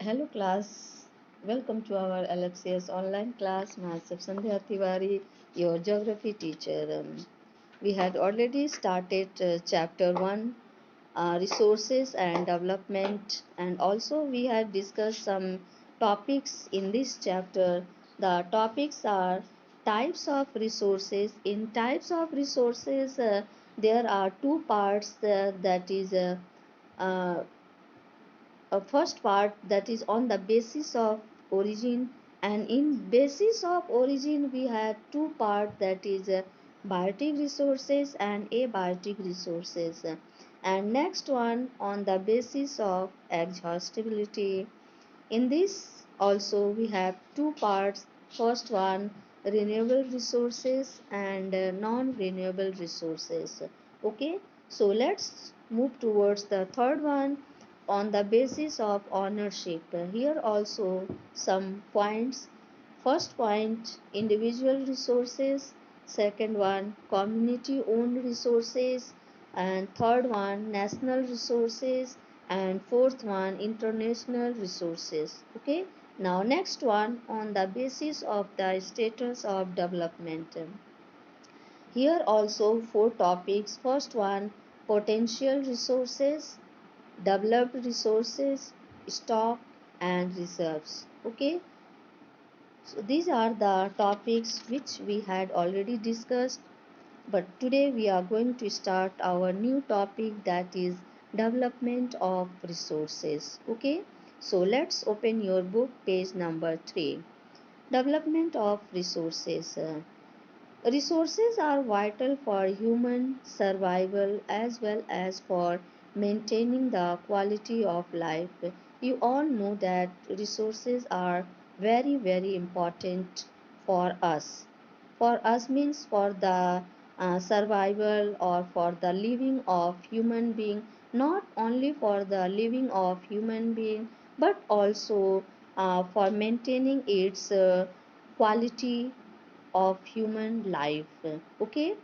Hello class, welcome to our LFCS online class. Myself Sandhya Tiwari, your geography teacher. We had already started chapter 1, resources and development, and also we had discussed some topics in this chapter. The topics are types of resources. In types of resources, there are two parts, that is uh, a first part, that is on the basis of origin, and in basis of origin we have two parts, that is biotic resources and abiotic resources, and next one on the basis of exhaustibility. In this also we have two parts, first one renewable resources and non-renewable resources. Okay, so let's move towards the third one on the basis of ownership. Here also some points. First point, individual resources. Second one, community owned resources. And third one, national resources. And fourth one, international resources. Okay. Now next one on the basis of the status of development. Here also four topics. First one, potential resources, developed resources, stock and reserves. Okay, so these are the topics which we had already discussed, but today we are going to start our new topic, that is development of resources. Okay, so let's open your book, page number 3. Development of resources. Resources are vital for human survival as well as for maintaining the quality of life. You all know that resources are very, very important for us. For us means for the survival or for the living of human being, not only for the living of human being, but also for maintaining its quality of human life. Okay,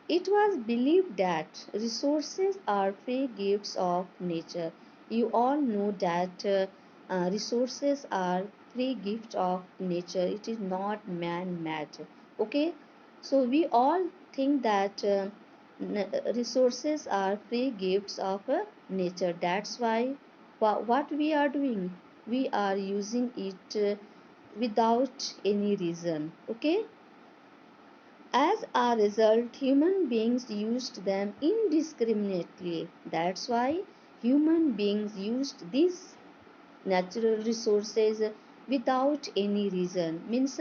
it was believed that resources are free gifts of nature. You all know that resources are free gift of nature. It is not man-made. Okay, so we all think that resources are free gifts of nature. That's why what we are doing, we are using it without any reason. Okay, as a result, human beings used them indiscriminately. That's why human beings used these natural resources without any reason, means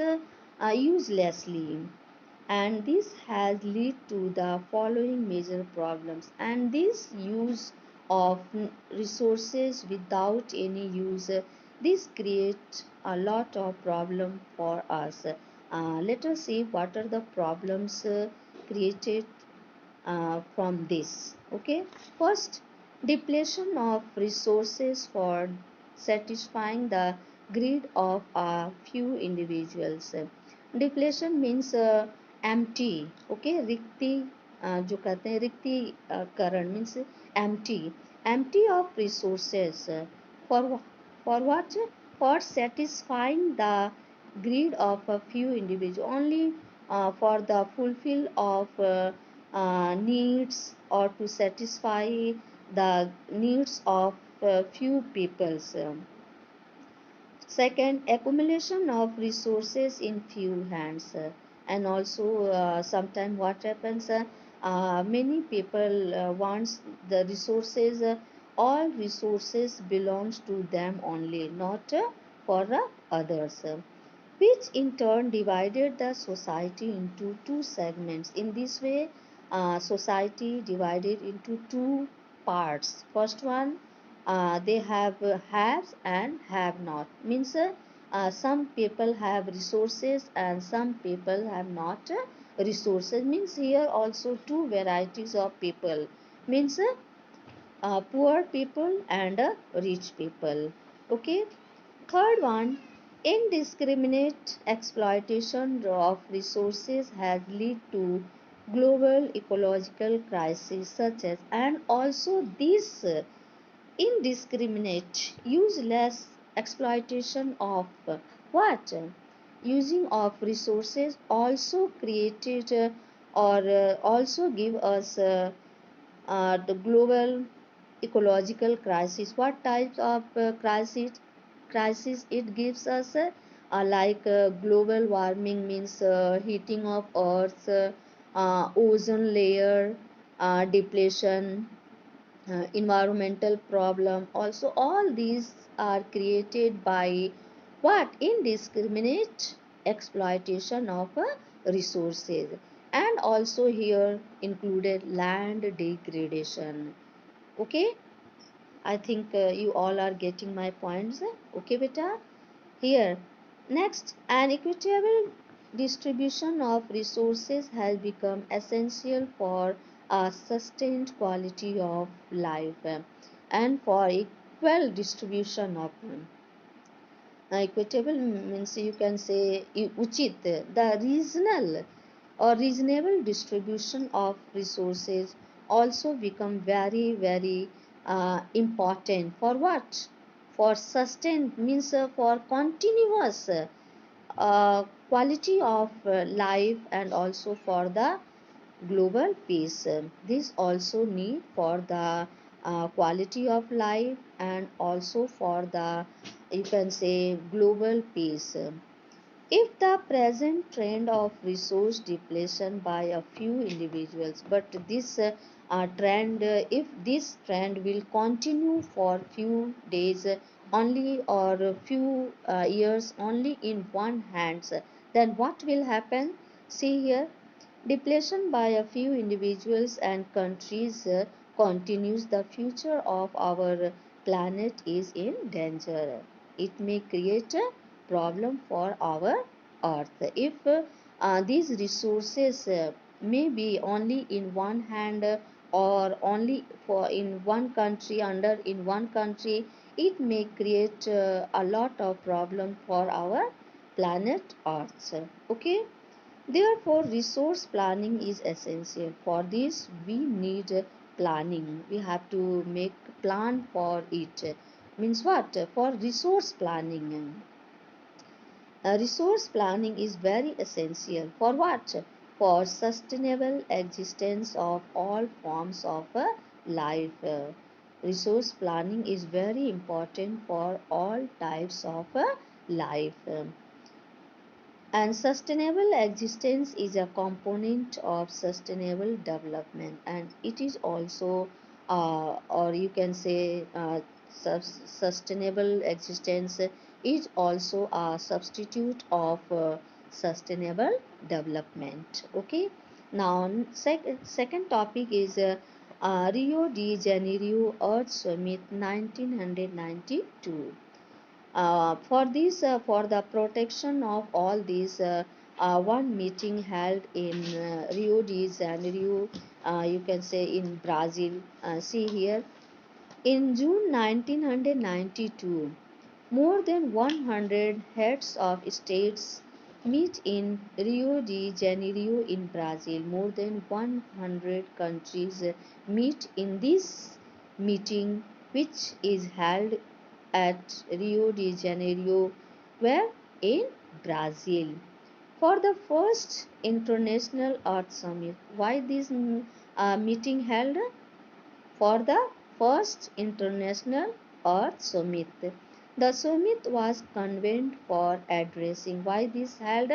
uselessly. And this has led to the following major problems. And this use of resources without any use, this creates a lot of problem for us. Let us see what are the problems created from this. Okay, first, depletion of resources for satisfying the greed of a few individuals. Depletion means empty. Okay, रिक्ति जो कहते हैं रिक्ति करण means empty of resources for for what, for satisfying the greed of a few individuals, only for the fulfill of needs or to satisfy the needs of few peoples. Second, accumulation of resources in few hands. And also sometimes what happens, many people wants the resources, all resources belongs to them only, not for others, which in turn divided the society into two segments. In this way, society divided into two parts. First one, they have haves and have not. Means some people have resources and some people have not resources. Means here also two varieties of people. Means poor people and rich people. Okay. Third one, indiscriminate exploitation of resources has led to global ecological crises such as, and also this indiscriminate, useless exploitation of what? Using of resources also created or also give us the global ecological crisis. What types of crisis it gives us? Like global warming means heating of Earth, ozone layer depletion, environmental problem. Also, all these are created by what? Indiscriminate exploitation of resources, and also here included land degradation. Okay, I think you all are getting my points. Okay, beta. Here, next, an equitable distribution of resources has become essential for a sustained quality of life and for equal distribution of equitable means you can say uchit, the regional or reasonable distribution of resources also become very very important for what? For sustained means for continuous quality of life and also for the global peace. This also need for the quality of life and also for the you can say global peace. If the present trend of resource depletion by a few individuals, but this trend, if this trend will continue for few days only or few years only in one hands, then what will happen? See here, depletion by a few individuals and countries continues. The future of our planet is in danger. It may create a problem for our earth if these resources may be only in one hand or only for in one country under in one country. It may create a lot of problem for our planet earth. Okay, therefore resource planning is essential. For this we need planning. We have to make plan for it. Means what? For resource planning, resource planning is very essential for what? For sustainable existence of all forms of life. Resource planning is very important for all types of life. And sustainable existence is a component of sustainable development, and it is also or you can say sustainable existence is also a substitute of sustainable development. Okay, now second topic is Rio de Janeiro Earth Summit 1992. For the protection of all these, one meeting held in Rio de Janeiro, you can say in Brazil. See here, in June 1992, more than 100 heads of states meet in Rio de Janeiro in Brazil. More than 100 countries meet in this meeting, which is held at Rio de Janeiro, where in Brazil, for the first International Earth Summit. Why this meeting held? For the first International Earth Summit. The summit was convened for addressing. Why this held?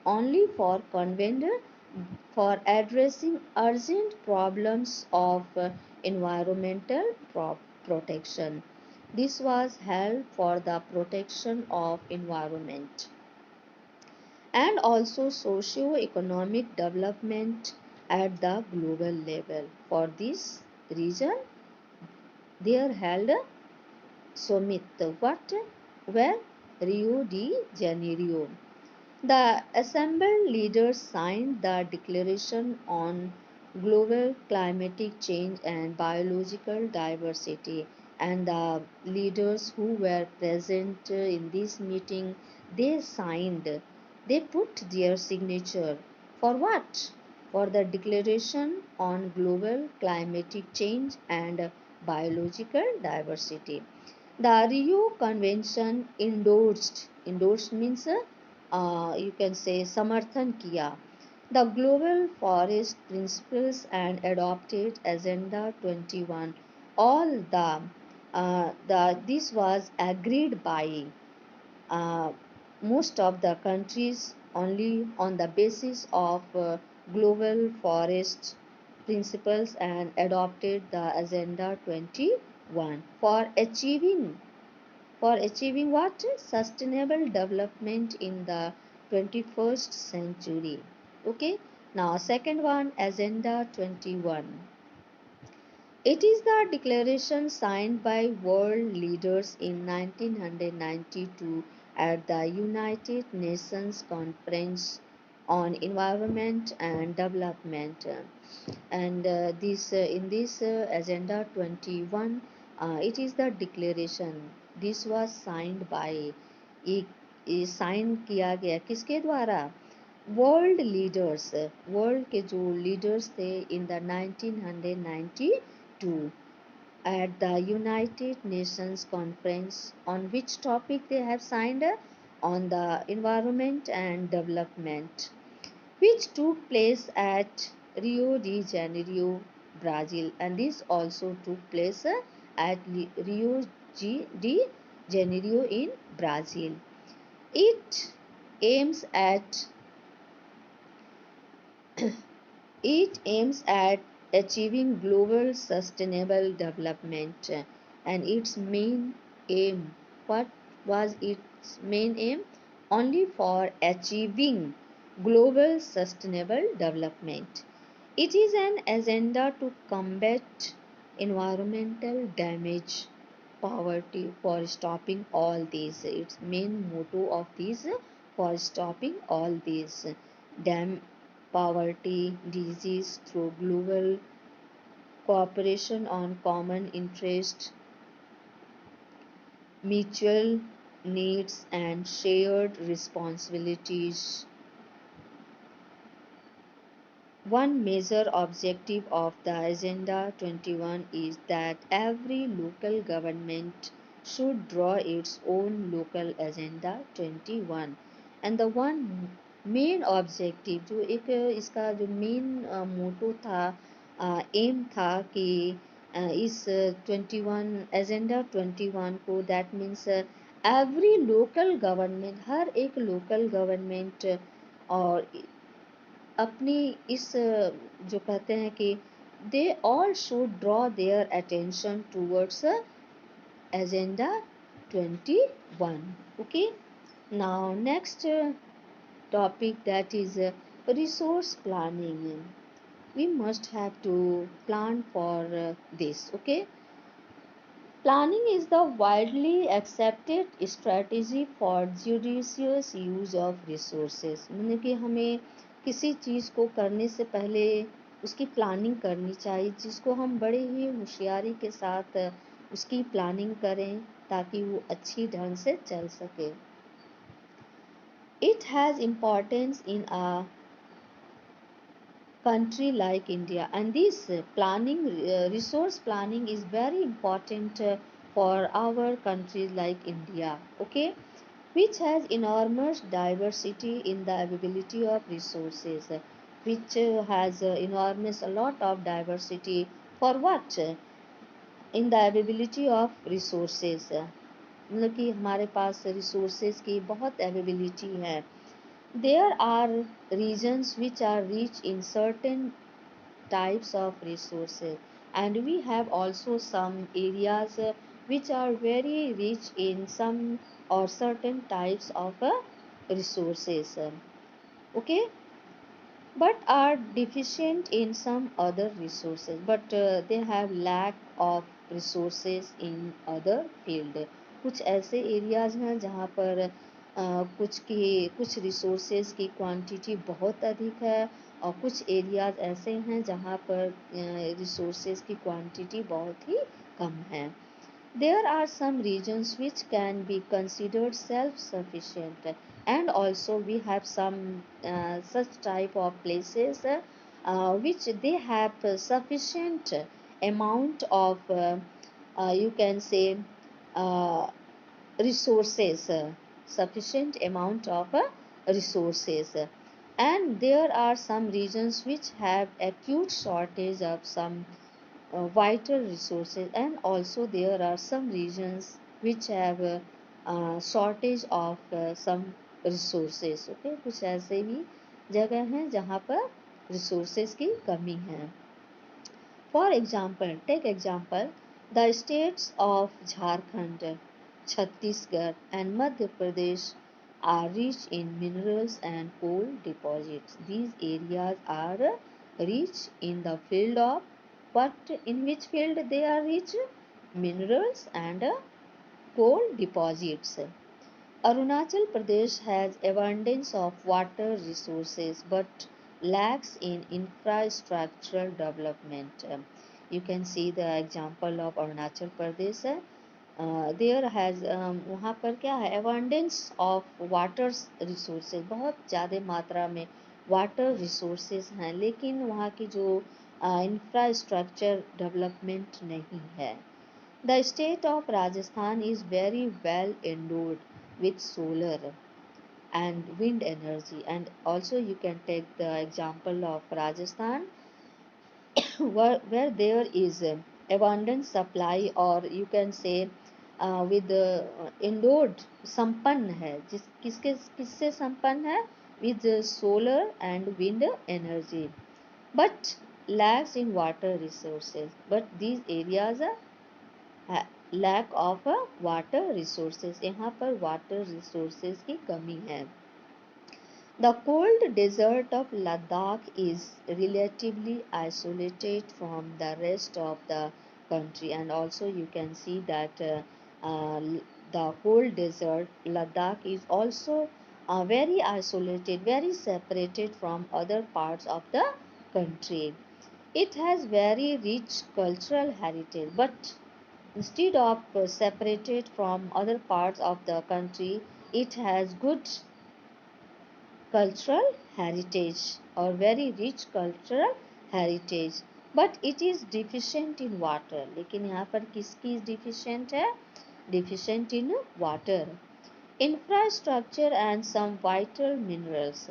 Only for convened for addressing urgent problems of environmental protection. This was held for the protection of environment and also socio-economic development at the global level. For this reason, they are held summit. What? Where? Rio de Janeiro. The assembled leaders signed the Declaration on Global Climatic Change and Biological Diversity, and the leaders who were present in this meeting, they signed, they put their signature for what? For the Declaration on Global Climatic Change and Biological Diversity. The Rio Convention endorsed means you can say samarthan kiya the global forest principles and adopted Agenda 21. All this was agreed by uh, most of the countries only on the basis of global forest principles and adopted the Agenda 21 for achieving what? Sustainable development in the 21st century. Okay. Now, second one, Agenda 21. It is the declaration signed by world leaders in 1992 at the United Nations Conference on Environment and Development. And this in this Agenda 21, it is the declaration. This was signed by ये sign किया गया किसके द्वारा? World leaders, world के जो leaders थे in the 1992 at the United Nations Conference on which topic they have signed on the environment and development, which took place at Rio de Janeiro, Brazil, and this also took place at Rio de Janeiro in Brazil. It aims at it aims at achieving global sustainable development, and its main aim, what was its main aim? Only for achieving global sustainable development. It is an agenda to combat environmental damage, poverty, for stopping all these. Its main motto of these, for stopping all these dam poverty, disease through global cooperation on common interest, mutual needs, and shared responsibilities. One major objective of the Agenda 21 is that every local government should draw its own local Agenda 21, and the one main objective जो एक इसका जो main motto था, M था कि इस 21 agenda 21 को, that means every local government, हर एक लोकल गवर्नमेंट और अपनी इस जो कहते हैं कि they all should draw their attention towards agenda 21. Okay, now next topic, that is resource planning. We must have to plan for this. Okay, planning is the widely accepted strategy for judicious use of resources. मतलब कि हमें किसी चीज़ को करने से पहले उसकी planning करनी चाहिए, जिसको हम बड़े ही होशियारी के साथ उसकी प्लानिंग करें ताकि वो अच्छी ढंग से चल सके. It has importance in a country like India, and this planning, resource planning is very important for our country like India, okay, which has enormous diversity in the availability of resources, which has enormous a lot of diversity for what? In the availability of resources, मतलब कि हमारे पास resources की बहुत availability है. There are regions which are rich in certain types of resources, and we have also some areas which are very rich in some or certain types of resources, okay, but are deficient in some other resources, but they have lack of resources in other field. कुछ ऐसे areas हैं जहाँ पर कुछ resources की quantity बहुत अधिक है, और कुछ areas ऐसे हैं जहाँ पर resources की quantity बहुत ही कम है. There are some regions which can be considered self-sufficient, and also we have some such type of places which they have sufficient amount of you can say uh, resources, sufficient amount of resources, and there are some regions which have acute shortage of some vital resources, and also there are some regions which have shortage of some resources. Okay, कुछ ऐसे भी जगह हैं जहाँ पर resources की कमी है. For example, take example, the states of Jharkhand, Chhattisgarh and Madhya Pradesh are rich in minerals and coal deposits. These areas are rich in the field of what, in which field they are rich? Minerals and coal deposits. Arunachal Pradesh has abundance of water resources but lacks in infrastructural development. You can see the example of Arunachal Pradesh. There has वहाँ पर क्या है, abundance of water resources, बहुत ज़्यादा मात्रा में water resources हैं, लेकिन वहाँ की जो infrastructure development नहीं है. The state of Rajasthan is very well endowed with solar and wind energy, and also you can take the example of Rajasthan where there is abundant supply, or you can say with endowed, संपन्न है, जिस किसके किससे संपन्न है, with solar and wind energy, but lacks in water resources. But these areas lack of water resources, यहाँ पर water resources की कमी है. The cold desert of Ladakh is relatively isolated from the rest of the country, and also you can see that the cold desert Ladakh is also very isolated, very separated from other parts of the country. It has very rich cultural heritage, but instead of separated from other parts of the country, it has good cultural heritage or very rich cultural heritage, but it is deficient in water. लेकिन यहाँ पर किसकी deficient है? Deficient in water, infrastructure and some vital minerals.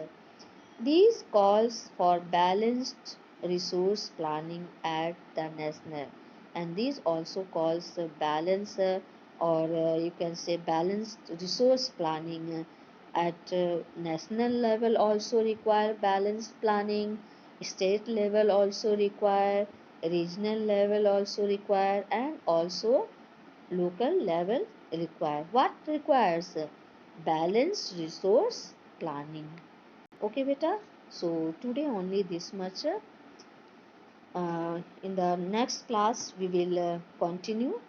These calls for balanced resource planning at the national, and these also calls balance or you can say balanced resource planning at national level also require balanced planning, state level also require, regional level also require, and also local level require. What requires? Balanced resource planning. Okay beta, so today only this much. In the next class we will continue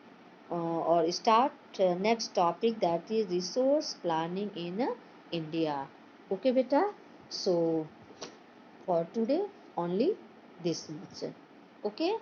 or start next topic, that is resource planning in India. Okay beta, so for today only this much. Okay.